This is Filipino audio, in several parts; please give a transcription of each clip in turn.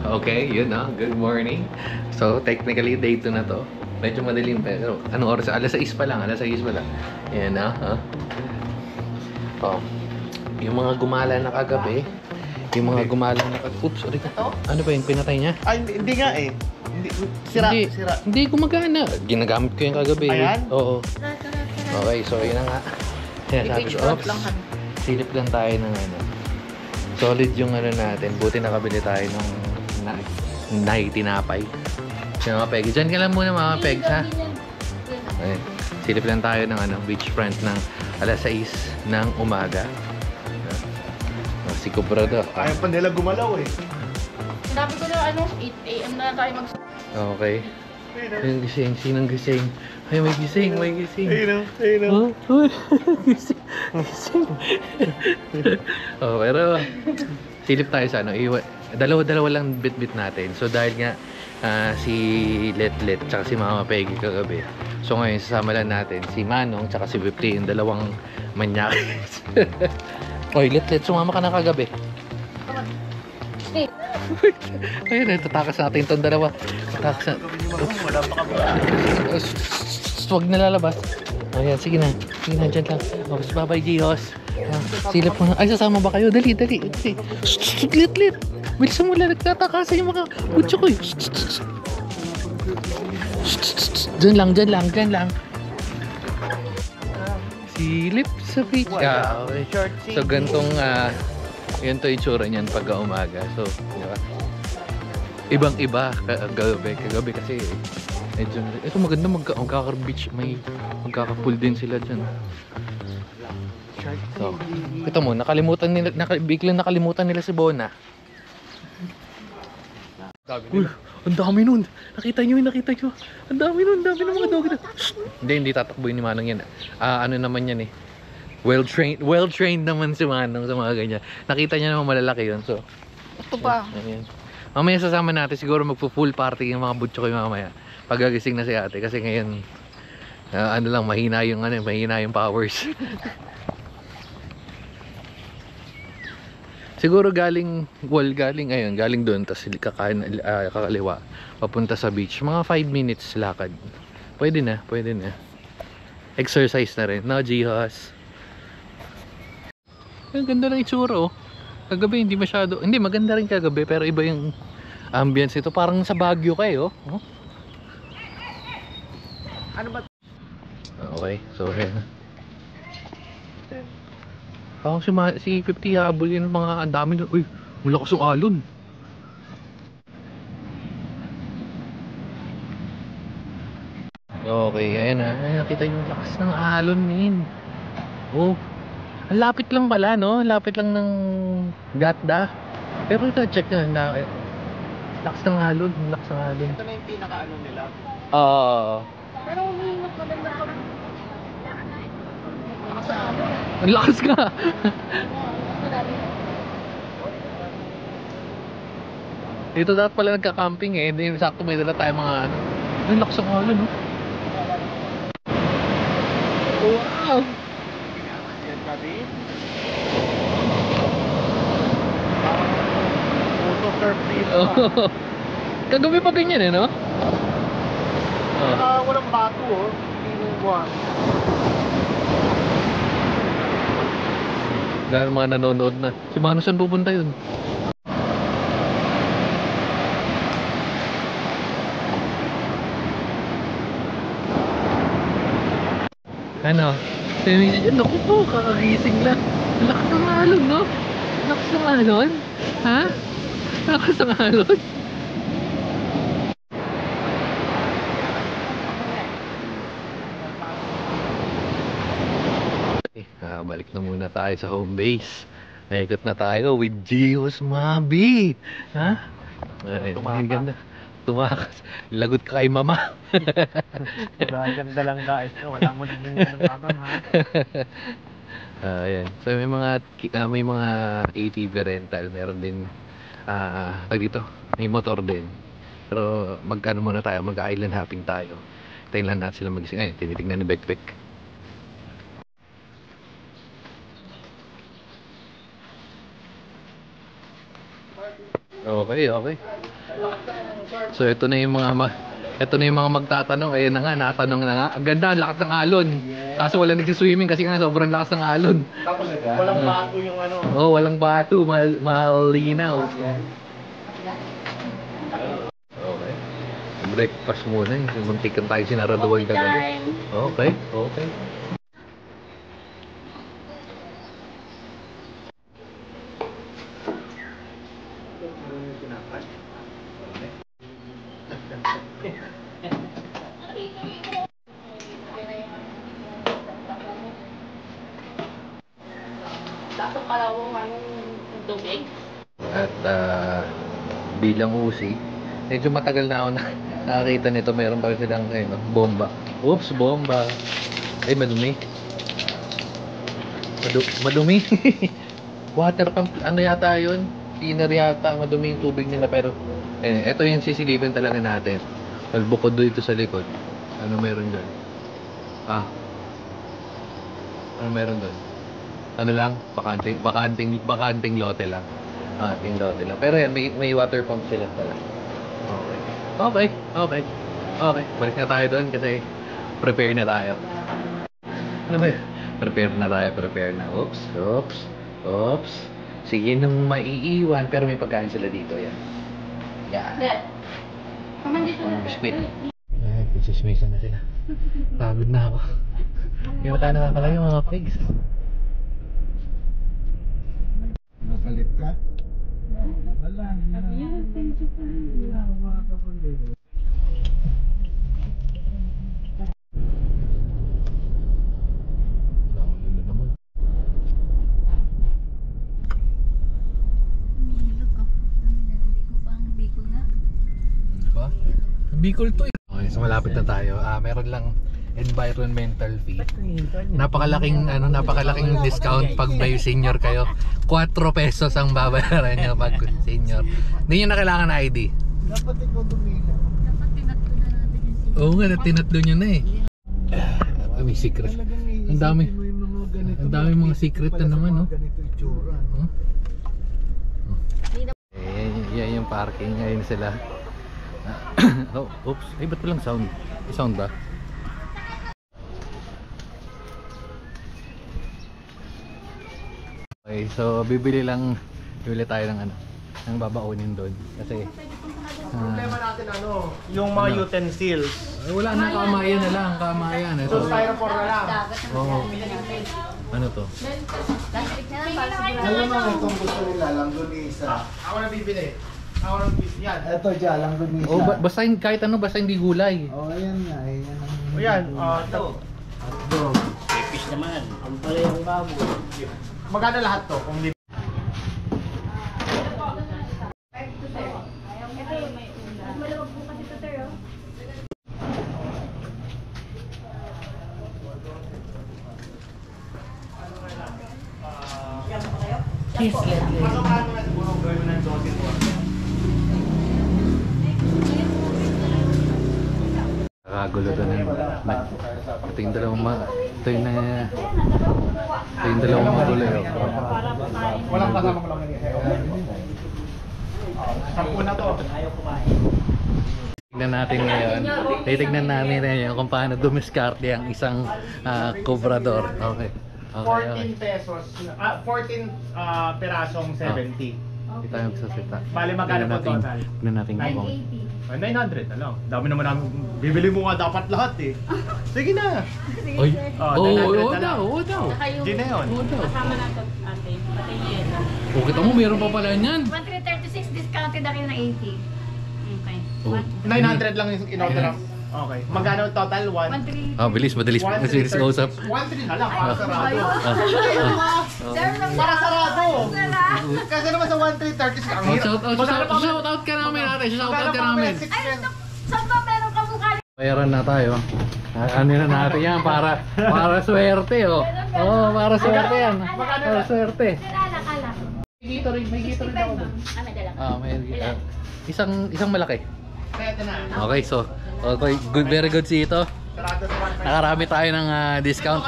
Okay, yun no. Good morning. So, technically, day 2 na to. Medyo madilim pero anong oras? Alas 6 pa lang, alas 6 pa lang. Yan na, ha? Oh. Yung mga gumala na kagabi, yung mga gumala na kagabi, oops, sorry. Ano ba yung pinatay niya? Ay, hindi nga eh. Hindi, sira, hindi, sira. Hindi gumagana. Ginagamit ko yung kagabi. Ayan? Oo. Okay, so yun na nga. Kaya sabi ko, oops, silip lang tayo ng ano. Solid yung ano natin. Buti nakabili tayo ng tinapay. Yung mga peg. Diyan ka lang muna mga pegs ha. Ayun. Silip lang tayo ng ano, beachfront ng alas 6 ng umaga. Si Cobra daw. Ayaw pa nila gumalaw eh. Sabi ko na 8 AM na tayo mag... Okay. Yung gising. Sinong gising? Ay, may gising. May gising. Ayun o, ayun o. Oh, gising. Gising. Oh, pero silip tayo sa ano. Dalawa-dalawa lang bit-bit natin. So dahil nga si Letlet tsaka si Mama Peggy kagabi. So ngayon sasama lang natin si Manong tsaka si Bipli, yung dalawang manyakis. Oy, Letlet, sumama ka na kagabi. Ayun, tatakas natin itong dalawa. Tatakas na. Wala pa kami. Huwag nalalabas. Ayan, sige na. Sige na, dyan lang. Tapos babay, Gios. Silip mo na. Ay, sasama ba kayo? Dali, dali. Lit. Bilisan mo lang. Nagtatakasan yung mga butso ko. Dyan lang. Silip sa beach. Okay. So, gantong ganito itsura niyan pag umaga. So, di ba? Ibang-iba kagabi kasi medyo, ito maganda magkaka-beach, may magkaka-pool din sila dyan. So, ito mo, biglang nakalimutan nila si Bona. Uy, ang dami nun. Nakita nyo. Ang dami ng mga dog. Hindi tatakbuhin ni Manong yan. Ano naman yan eh. Well trained naman si Manong sa mga ganyan. Nakita niya naman malalaki yun. So, Ito pa. ayan. Mamaya sasama natin, siguro magpo-full party yung mga butcho ko yung mamaya. Pagagising na si ate kasi ngayon ano lang, mahina yung powers. Siguro galing doon tapos kakaliwa papunta sa beach. Mga 5 minutes lakad. Pwede na. Exercise na rin. No, Jihos. Ang ganda ng itsura oh. Kagabi hindi maganda rin kagabi pero iba yung ambience ito. Parang sa Baguio kayo. Oh. Ano ba? Okay, so ayan. Parang si 50 habol yun mga dami doon. Uy, wala ka sa alon. Okay, ayan na. Nakita yung lakas ng alon min. Oh, ang lapit lang pala no? Lapit lang ng Gatda. Pero ito, check na. Lakas ng alon. Ito na yung pinaka-ano nila. Pero umiingat maganda pa rin. Ang lakas ka. Dito dapat pala nagka-camping eh. Hindi, sakto may dala tayo mga ano. Ang lakas ng alon no? Wow! Yan gabi. Auto surf dito. Kagabi pa ganyan eh no? Walang bato oh. Inuwan. Dahil mga nanonood na. Si Mano saan pupunta yun? Ano? Naku po, kakagising lang. Lakas ng alon, no? Lakas ng alon? Ha? Lakas ng alon? Balik na muna tayo sa home base. Naikot na tayo with Gios Mabi. Ha? Ay, ganda. Tumakas. Lagot ka kay mama. Ganda lang guys. Wala mo nang naman ha. Ayan. So may mga ATV rental, meron din dito, may motor din. Pero magkano muna tayo, mag-island hopping tayo. Tayo lang natin sila magising. Ayun, tinitingnan ni Bekbek. Okay, okay. So ito na yung mga magtatanong. Ayun na nga, natanong na nga. Ang ganda, ang lakas ng alon. Kaso wala nagsiswimming kasi nga sobrang lakas ng alon. Walang bato yung ano. Oh, walang bato, malinaw. Okay. Breakfast muna eh. Muntikan tayo sinaraduan kagabi. Okay, okay. Dato kalawang anong tubig. At bilang usi, medyo matagal na ako nakakita nito. Meron pa silang bomba. Oops, bomba. Ay, madumi. Madumi. Water pump, ano yata yun? Thinner yata, madumi yung tubig nila. Pero, ito yung sisilipin talaga natin. Well, bukod dito sa likod. Ano meron dyan? Ano meron doon? Ano lang? Bakanting lote lang. Bakanting lote lang. Pero yan, may water pump sila talaga. Okay. Okay. Balik na tayo doon kasi prepare na tayo. Ano ba yun? Prepare na. Oops. Sige nung maiiwan, pero may pagkain sila dito. Yan. Dad. Kaman dito na. Biskuit. Pisismisan na sila. Pagod na ako. Yung mata na pala yung mga pigs. Nakalit ka? Wala. Diba? Bicol to eh. Okay, so malapit na tayo. Meron lang environmental fee. Napakalaking discount pag may senior kayo. 4 pesos ang babayaran nyo pag senior. Hindi nyo na kailangan ng ID. Dapat ikaw dumila. Dapat tinatlo na natin yung sino. Oo nga, tinatlo nyo na eh. May secret. Ang dami. Ang dami mga secret na naman, no? Ganito itsura. Yan yung parking. Ngayon sila. Oops. Ay, ba't walang sound? May sound ba? Okay, so bibili tayo ng ng babaunin doon kasi Problema natin yung mga utensils. wala na, kamayan na lang, kamayan. So styrofoam na lang. Oo. Ano to? Plastic na lang para sigurado. Alam mo itong gusto nila, langgonisa. Ako na bibili. Yan. Ito dyan, langgonisa. Oh, basta kahit ano, basta hindi gulay. Ayan nga. O yan, Hotdog. fish naman. Ang pala yung babo. Magkano lahat to? Kung di Nakagulo to na ito yung dalawang mga gulay. walang kasamang langgonisa. 10 na to. Titignan namin ngayon kung paano dumiskarte ang isang cobrador. Okay. 14 pesos. 14 pirasong 70. Hindi tayo magsasita. Bali, magkano po total? Tignan natin kung 900 na lang. Dami naman namin. Bibili mo nga dapat lahat eh. Sige na. Oy! Oo 900 na lang. daw. Saka yung Di na yun. Oo daw. kasama natin ate. Pati yun. O, kita mo, meron pa pala niyan. 1336 discounted na kayo ng 80. Okay. Oh. 900 lang yung in-order. Okay. Magkano total? 1? 13. Madalis ka usap. 1.3 na lang. Para sarado. Sir, Para sarado. Sara. Kasi naman sa 1.330 ang hirap. Shout out ka namin ate. Shout out ka namin. Saan ba meron ka mukha? Bayaran na tayo. Ano na natin yan para swerte oh. Oh, para swerte yan. Para swerte. Sira kala. May gito rin ako. May dala ka. May isang malaki. Ito na. Okay, so okay, good, very good si ito. Sarado sa 1.3. Nakarami tayo ng discount.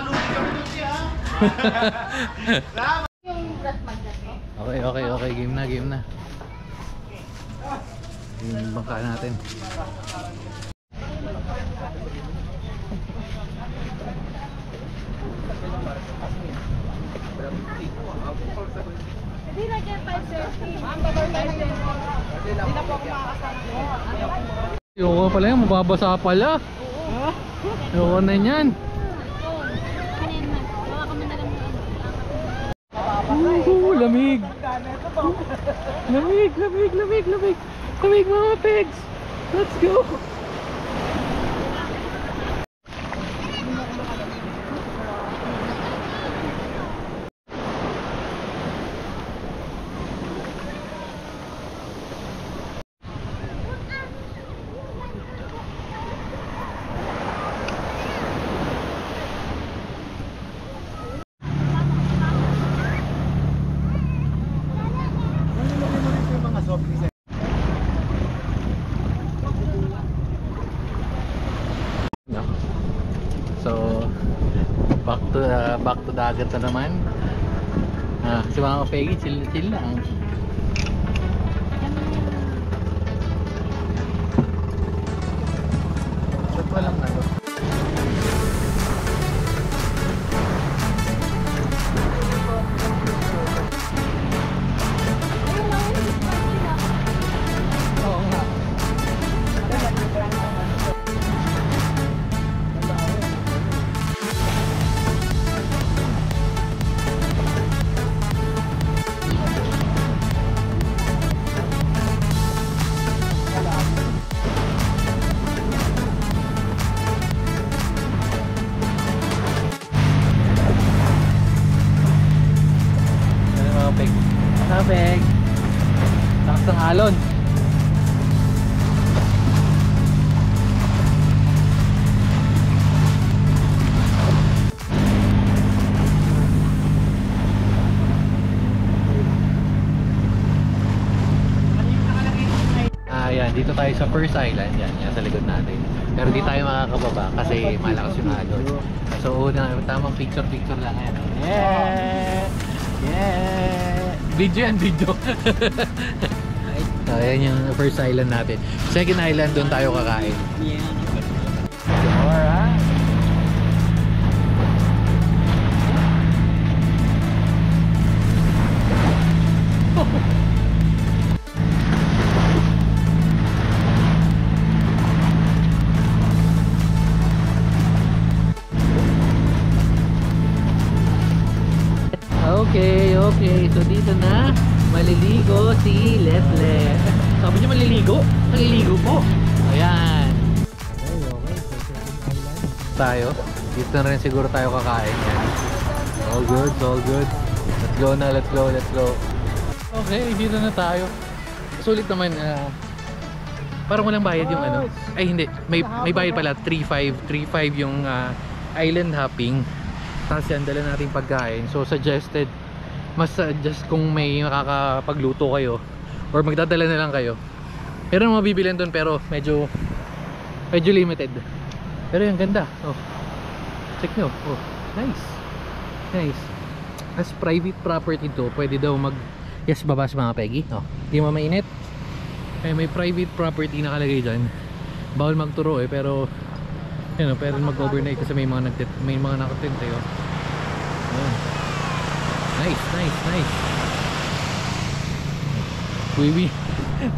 Yung brass magnet mo. Okay, game na. Yung bangka natin. Hindi na dyan 5:30. Ma'am, babay tayo dyan. Hindi na po ako makakasama. Yung pala yan, mababasa pala. Yung na yan. Kanina, gawa kami na lang ng Lamig. Lamig, lamig, lamig, lamig. Lamig mga pegs. Let's go. No. So back to dagat na naman. Si mga Peggy chill lang. Ba't walang ano? Oo nga. Mga peg. Mga peg. Lakas ng alon. Yan, dito tayo sa first island. Yan sa likod natin. Pero di tayo makakababa kasi malakas yung alon. So tamang picture lang yan. Yeah! Yeah! Video yan, video. Ayan yung first island natin. Second island, doon tayo kakain. Alright. Okay. So dito na maliligo si Letlet. Sabi niya maliligo? Maliligo po. Ayan. Tayo. Dito na rin siguro tayo kakain. Yan. All good. Let's go na, let's go. Okay, dito na tayo. Sulit naman. Parang walang bayad yung ano. Ay hindi, may bayad pala. 3.5 yung island hopping. Tapos yan, dala natin pagkain. So suggested, mas suggest kung may makakapagluto kayo or magdadala na lang kayo. Meron mabibilhan doon pero medyo limited. Pero yung ganda. Oh. Check nyo. Oh, nice. As private property to, pwede daw yes, baba sa mga Peggy. Oh, di mo mainit. May private property nakalagay dyan. Bawal magturo pero pero mag-overnight kasi may mga nakatent tayo. Nice.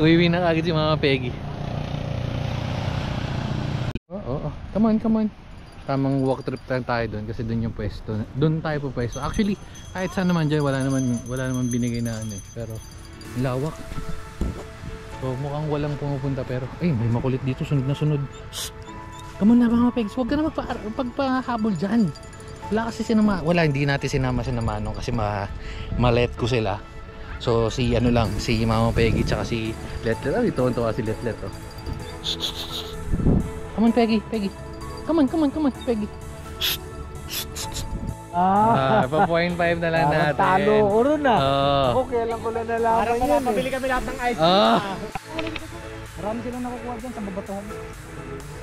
Wiwi na kagad si mga Peggy. Oh. Come on. Tamang walk trip lang tayo doon kasi doon yung pwesto. Doon tayo po pwesto. Actually, kahit saan naman dyan, wala naman binigay na ano eh. Pero lawak. So mukhang walang pumupunta pero ay, may makulit dito, sunod na sunod. Shh! Come on na mga Pegs, huwag ka na magpahabol dyan. Hindi natin sinama no, kasi malet ko sila. So si Mama Peggy tsaka si Letlet. Ito si Letlet. Oh. Come on Peggy. Come on Peggy. Pa 0.5 na lang natin. Talo ko rin Okay, alam ko na nalaman Para yan pabili kami lahat ng ice cream. Marami silang nakukuha dyan sa babatuhan.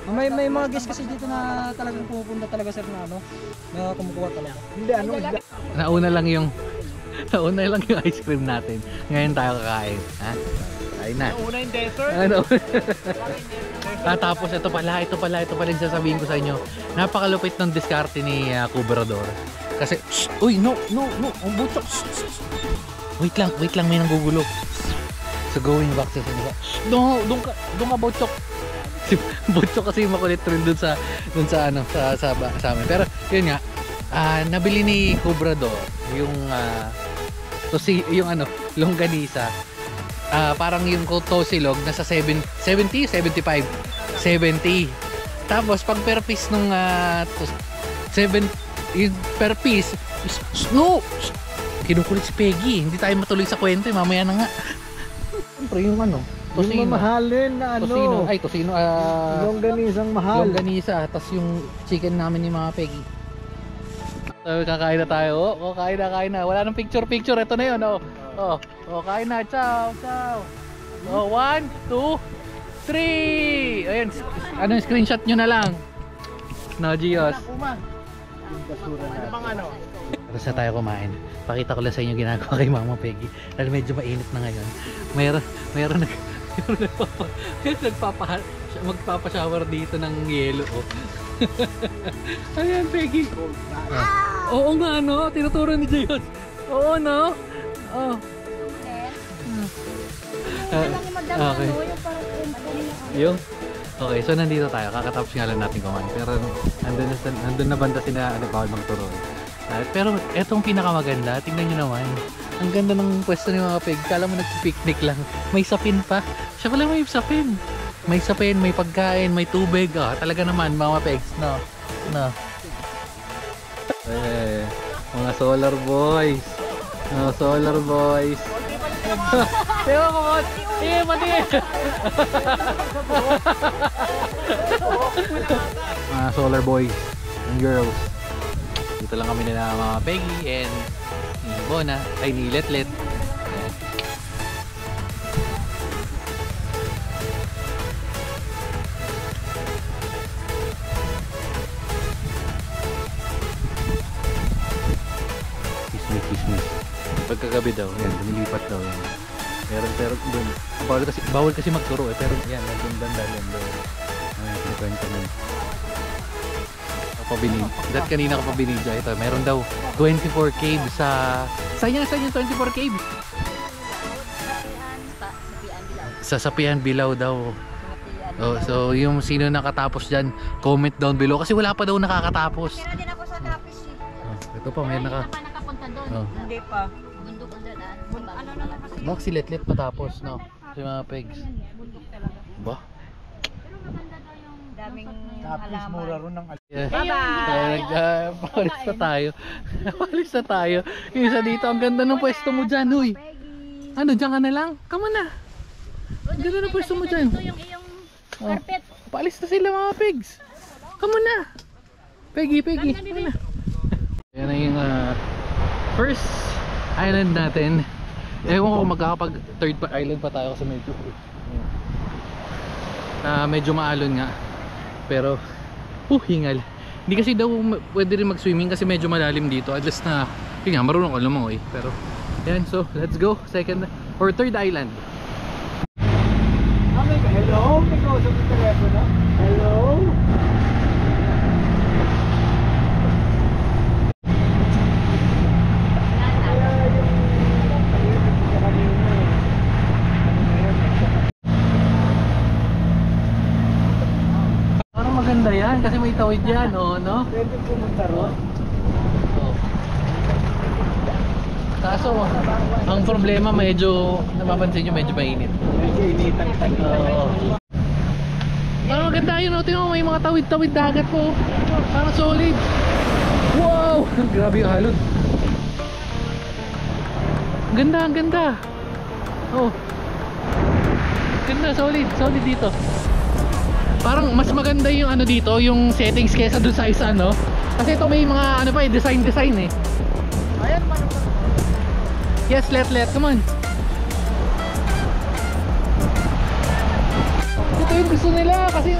May mga guests kasi dito na talagang pumupunta talaga sir na na kumukuha talaga. Hindi, Nauna lang yung ice cream natin. Ngayon tayo kakain. Ha? Kain na. Una yung desert. Ano? Tapos ito pala yung sasabihin ko sa inyo. Napakalupit ng diskarte ni Cobrador. Kasi, uy, no, ang butchok. Wait lang, may nanggugulo. So going back sa sila. Doon ka butchok. Si butchok kasi makulit rin doon sa amin. Pero yun nga, nabili ni Cobrador yung longganisa. Parang yung tosilog nasa 70, 75, 70. Tapos pag per piece nung 7 yung per piece, no! Kinukulit si Peggy. Hindi tayo matuloy sa kwento, mamaya na nga. Siyempre yung Yung mamahalin na tosino. Longganisang mahal. Longganisa, tas yung chicken namin ni mga Peggy. So, kakain na tayo. Kain na. Wala nang picture. Ito na yun. Kain na. Ciao. 1, 2, 3. Ayun, screenshot nyo na lang. No, Gios. Tapos na tayo kumain. Pakita ko lang sa inyo ginagawa kay Mama Peggy. Dahil medyo mainit na ngayon. Mayroon magpapashower dito ng yelo. Ayan, Peggy. Oo nga, no? Tinuturo ni Gios. Oo, no? Oh. Okay. Yung? Okay, so nandito tayo. Kakatapos nga lang natin kumain. Pero nandun na banda sila bawal magturo. Pero etong pinakamaganda, tingnan nyo naman. Ang ganda ng pwesto ni mga Peg. Kala mo nagpipiknik lang. May sapin pa. Siya pala may sapin. May sapin, may pagkain, may tubig. Talaga naman mga Pegs. No. Mga solar boys. Ewan ko mo. Pati. Mga solar boys and girls. Dito lang kami nila mga Peggy and ni Bona, ni Letlet. Kismis. Pagkagabi daw, yan, lumilipat daw yan. Pero doon, bawal kasi magturo pero yan, nandun banda yan doon. Ay, kinukwento mo. That kanina ko pa binidya ito. Meron daw 24 caves sa... Saan yung 24 caves? Sa Sapian Bilao daw. So yung sino nakatapos dyan, comment down below. Kasi wala pa daw nakakatapos. Kaya din ako sa tapis eh. Ito pa, may nakapunta doon. Hindi pa. Bundok ang daan. Ano na lang kasi. Bak si Letlet patapos, no? Si mga Pegs. Bundok talaga. Ba? Pero maganda daw yung daming Tapos mura ron ng Palis na tayo. Yung isa dito, ang ganda ng pwesto mo dyan, huy. Ano, dyan ka na lang? Come on na. Ang ganda ng pwesto mo dyan. Ito yung iyong carpet. Paalis na sila mga Pegs. Come on na. Peggy. Come na. Yan na yung first island natin. Ewan ko kung magkakapag third island pa tayo kasi medyo maalon nga. Pero hingal. Hindi kasi daw pwede rin mag-swimming kasi medyo malalim dito. At least na, yun nga, marunong ko lumangoy. Pero, yan, so let's go. Second or third island. Hello? May kausap yung telepono? Hello? Parang maganda yan kasi may tawid yan, no? Pwede pumunta ron? Kaso, ang problema medyo, napapansin nyo, medyo mainit. Medyo initan talaga. Parang maganda yun, tingnan mo, may mga tawid-tawid dagat po. Parang solid. Wow! Grabe yung halod. Ang ganda. Ganda, solid dito. Parang mas maganda yung dito, yung settings kesa dun sa isa, no? Kasi ito may mga design eh. Ayan, Yes, let, come on. Ito yung gusto nila kasi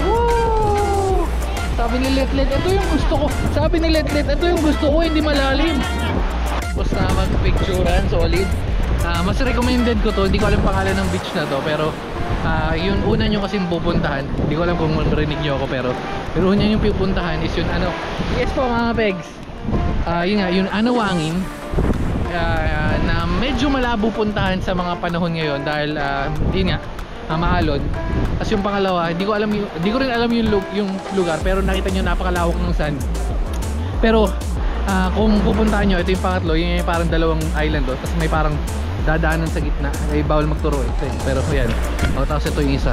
Woo! Sabi ni Letlet, ito yung gusto ko. Sabi ni Letlet, ito yung gusto ko, hindi malalim. Tapos na magpicturean, solid. Mas recommended ko to, hindi ko alam pangalan ng beach na to, pero yung una nyo kasing pupuntahan, hindi ko alam kung marinig nyo ako, pero una nyo pupuntahan is yung ano, yes po mga pegs, yun nga, yung Anawangin, na medyo malabo puntahan sa mga panahon ngayon dahil yun nga, maalon. Tapos yung pangalawa, hindi ko rin alam yung lugar, pero nakita nyo napakalawak ng sand. Pero kung pupuntahan nyo, ito yung pangatlo, yung parang dalawang island doon, tapos may parang dadaanan sa gitna, ay bawal magturo ito, pero yan. Tapos ito yung isa,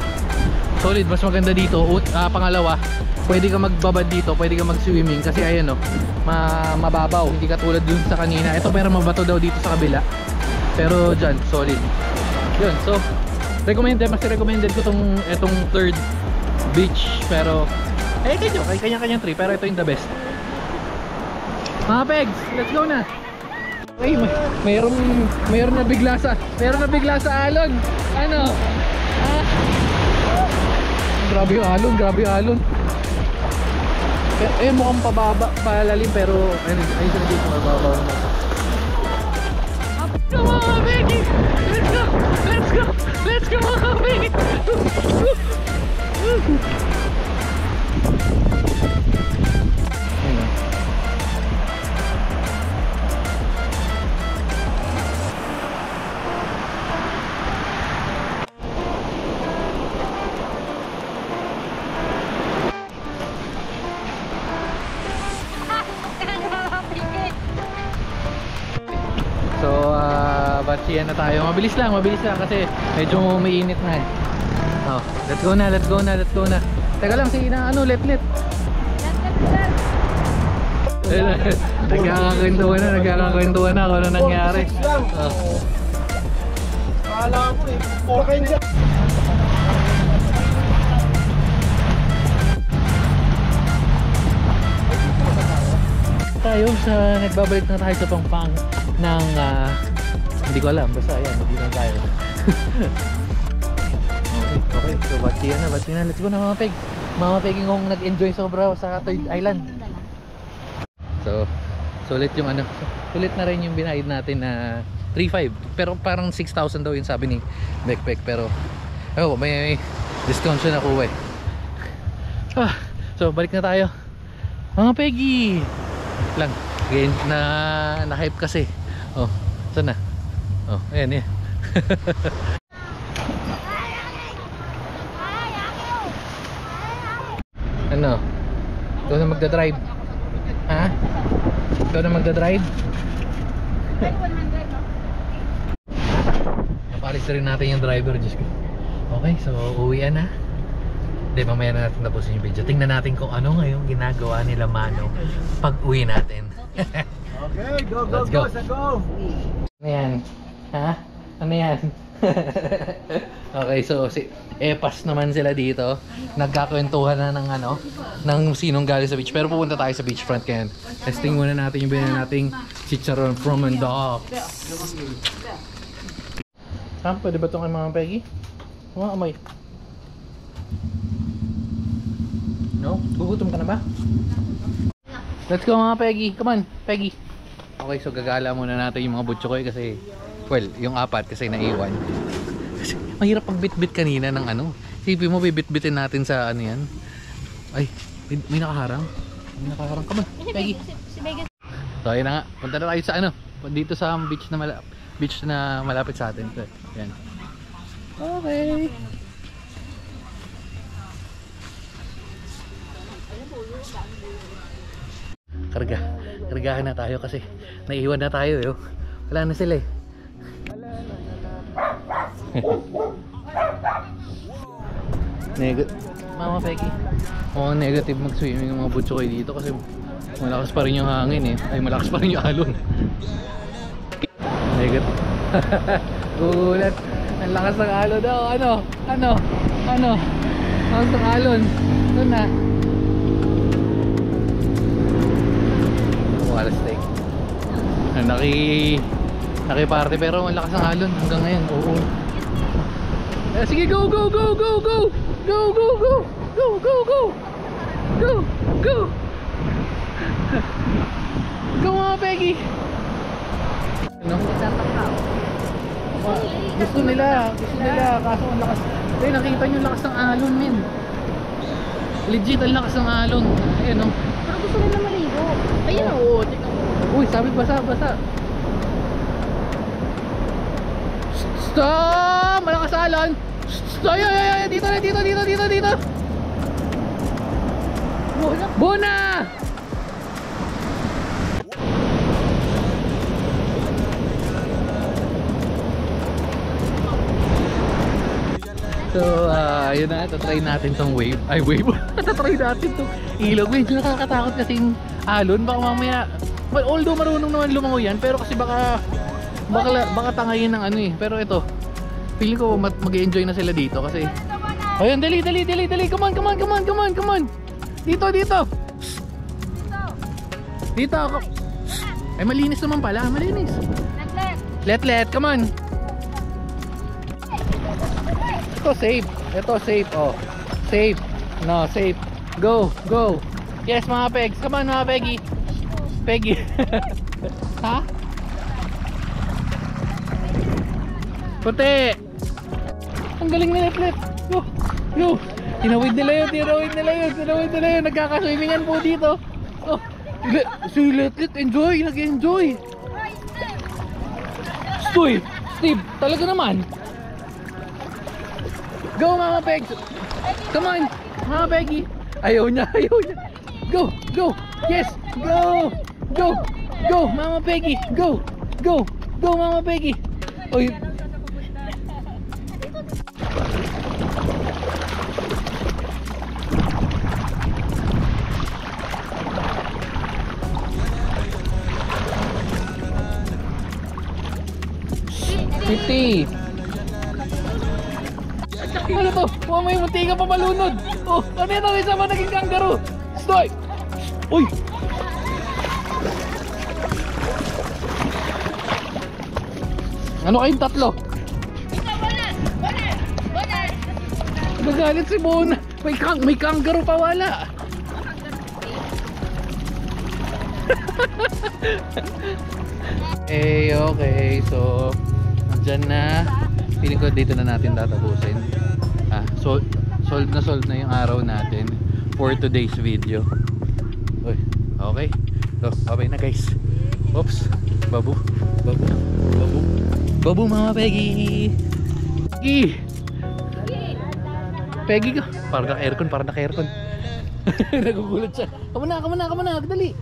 solid, mas maganda dito. Pangalawa, pwede ka magbabad dito, pwede ka mag-swimming kasi ayan mababaw, hindi katulad dun sa kanina. Ito pero mabato daw dito sa kabila, pero dyan solid yun. So mas recommended ko itong third beach, pero kanya-kanyang trip, pero ito yung the best. Mga pegs, let's go na. Ay, mayroon na bigla sa alon. Ano? Grabe yung alon. Mukhang palalim, pero ayun sa dito mababaw na. Come on, Becky! Let's go, mga Becky! So, batsiyan na tayo. Mabilis lang kasi medyo mainit na eh. Oh, let's go na. Teka lang, si let. Nagkakakwentuhan na kung ano nangyari. Oh. Akala ko eh. Okay dyan. Tayo nagbabalik na tayo sa Pangpang ng hindi ko alam, basta ayan, hindi na tayo. Okay, so batsiyan na, let's go na mga peg. Mga peging kong nag-enjoy sobra sa Third Island. So sulit yung sulit na rin yung binayad natin na 3,500, pero parang 6,000 daw yung sabi ni Backpack, pero may discount siya nakuha eh. So balik na tayo mga peggy lang again, na hype kasi. Saan na? Ayan yan. Ano? Ikaw na magdadrive? Ha? Ikaw na magdadrive? Napalis rin natin yung driver, Diyos ko. Okay, so uwian na. Hindi, mamaya na natin tapusin yung video. Tingnan natin kung ano ngayon ginagawa nila Mano pag uwi natin. Okay, go. Ano yan? Ha? Ano yan? Okay, so si Epas naman sila dito. Nagkakwentuhan na ng sinong galing sa beach. Pero pupunta tayo sa beachfront ngayon. Testing muna natin yung binili nating chicharon from Mandoc. Pwede ba itong mga Peggy? Mga amoy. No? Gugutom ka na ba? Let's go mga Peggy. Come on, Peggy. Okay, so gagala muna natin yung mga butchokoy kasi, well, yung apat kasi naiwan. Kasi mahirap pagbitbit kanina ng Isipin mo, bibitbitin natin sa yan. Ay, may nakaharang. Come on, Peggy. So ayun na nga, punta na tayo sa dito sa beach na malapit sa atin. So, yan. Okay. Kargahan na tayo kasi naiwan na tayo eh. Wala na sila eh. Mama Peggy, negative mag-swimming ng mga butchokoy dito kasi malakas pa rin yung hangin eh. Ay, malakas pa rin yung alon. Negative. Gulat. Ang lakas ng alon daw. Lakas ng alon. Doon na. Alas steak. Naki-party pero ang lakas ng alon hanggang ngayon. Oo. Sige, go. Go mga Peggy. Gusto nila, kaso ang lakas. Ay, nakita nyo yung lakas ng alon, men. Legit ang lakas ng alon. Ayan, oh. Pero gusto nila maligo. Ayun o. Tingnan mo. Uy, sabi basa. Stop! Malakas ang alon. Stop! Ay, dito. Bona! So, yun na, tatry natin tong wave. Ay, wave. Tatry natin tong ilog. Medyo nakakatakot kasing alon. Baka mamaya, well, although marunong naman lumangoy yan, pero kasi baka tangayin ng ano eh. Pero ito, feeling ko mag-enjoy na sila dito kasi ayun, dali. Come on. Dito. Dito ako. Ay, malinis naman pala. Malinis. Let. Come on. Ito safe. Oh. Safe. No, safe. Go. Yes, mga pegs. Come on, mga Peggy. Ha? Puti. Ang galing ni Let. Yo. Tinawid nila yun. Nagkakaswimmingan po dito. Oh. Si Let. Enjoy. Nag-enjoy. Stoy. Steve. Talaga naman. Go, Mama Pegs. Come on, Mama Peggy. Ayaw niya. Go. Yes, go, Mama Peggy. Go, Mama Peggy. Oy. Piti. Ano to? Oh, may munti ka pa malunod. Oh, ano yan? Isa ba naging kangaroo? Stoy! Uy! Ano kayong tatlo? Nagalit si Bona. May kangaroo pa wala. Okay. So, nandyan na. Feeling ko dito na natin tatapusin. Solve na yung araw natin for today's video. Uy, okay. So, okay na guys. Oops. Babu, Mama Peggy. Peggy ka. Parang naka-aircon. Nagugulat siya. Come na. Dali.